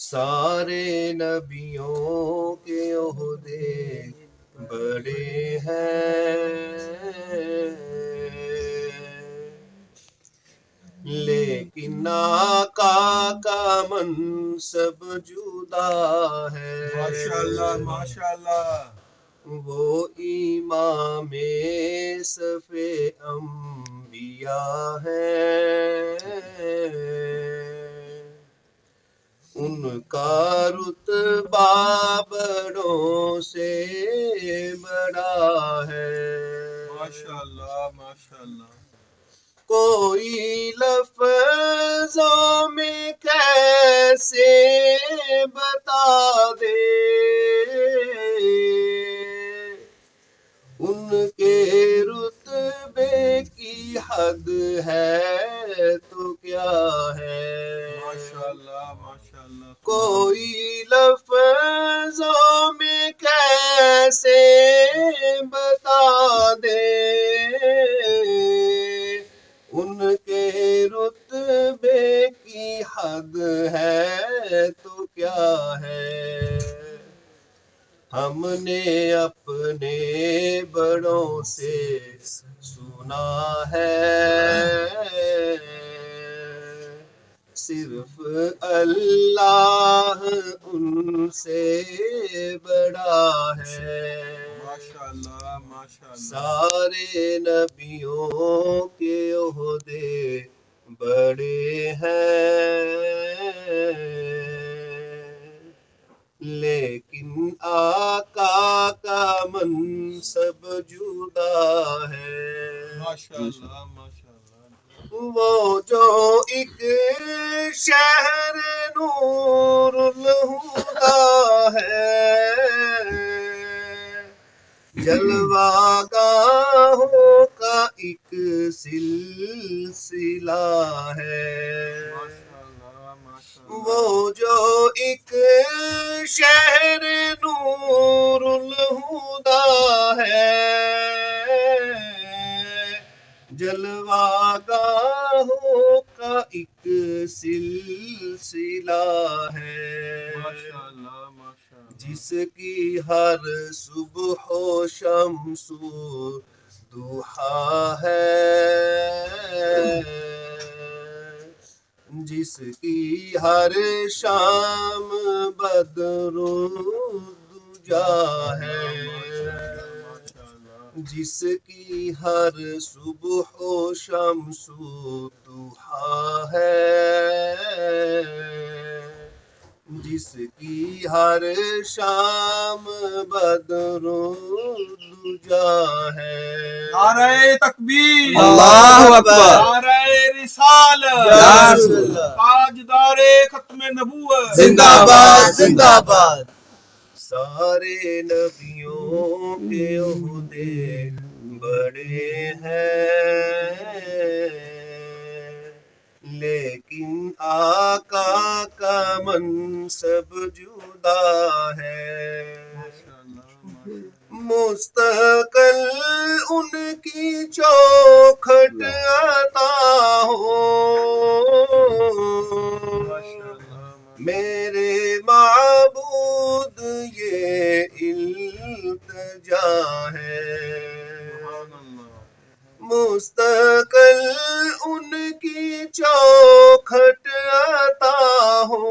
سارے نبیوں کے عہدے بڑے ہیں، لیکن آقا کا منصب جدا ہے۔ ماشاءاللہ ماشاءاللہ۔ وہ امام صف انبیاء ہیں، ان کا رتبہ بڑوں سے بڑا ہے۔ ماشاءاللہ ماشاءاللہ۔ کوئی لفظوں میں کیسے بتا دے ان کے رتبے کی حد ہے تو کیا ہے۔ ماشاءاللہ ماشاءاللہ۔ کوئی لفظوں میں کیسے بتا دے ان کے رتبے کی حد ہے تو کیا ہے۔ ہم نے اپنے بڑوں سے سنا ہے، صرف اللہ ان سے بڑا ہے۔ ماشاءاللہ ماشاءاللہ۔ سارے نبیوں کے عہدے بڑے ہیں، لیکن آقا کا منصب جدا ہے۔ ماشاءاللہ ماشاءاللہ۔ وہ جو ایک شہر نور الہدا ہے، جلوہ گاہوں کا ایک سلسلہ ہے۔ وہ جو ایک شہر نور الہدا ہے، جلوہ گاہوں کا ایک سلسلہ ہے، جس کی ہر صبح و شمس و ضحیٰ ہے، جس کی ہر شام بدر و دجا ہے، جس کی ہر صبح و شمس و ضحیٰ ہے، جس کی ہر شام بدر و دجا ہے۔ نعرہ تکبیر، اللہ اکبر، نعرہ رسالت، یا رسول اللہ، تاجدار ختم نبوت، زندہ باد زندہ باد۔ سارے نبیوں کے عہدے بڑے ہیں، لیکن آقا کا منصب جدا ہے۔ مستقل ان کی چوکھٹ عطا ہو، میرے معبود یہ التجا ہے۔ مستقل ان کی چوکھٹ عطا ہو،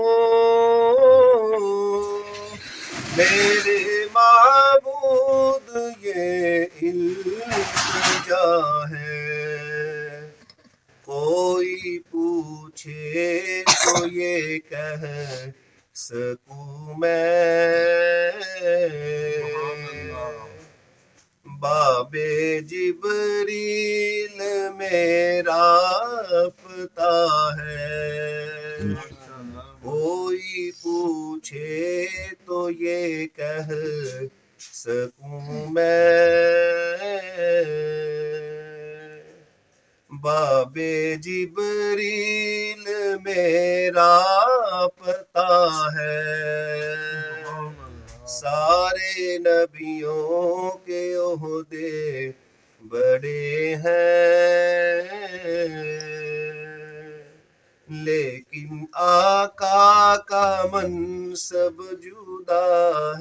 میرے معبود یہ التجا ہے۔ کوئی پوچھے تو یہ کہہ سکوں میں، باب جبریل میرا پتا ہے۔ کوئی پوچھے تو یہ کہہ سکوں میں، باب جبریل میرا پتا ہے۔ سارے نبیوں کے عہدے بڑے ہیں، لیکن آقا کا منصب جدا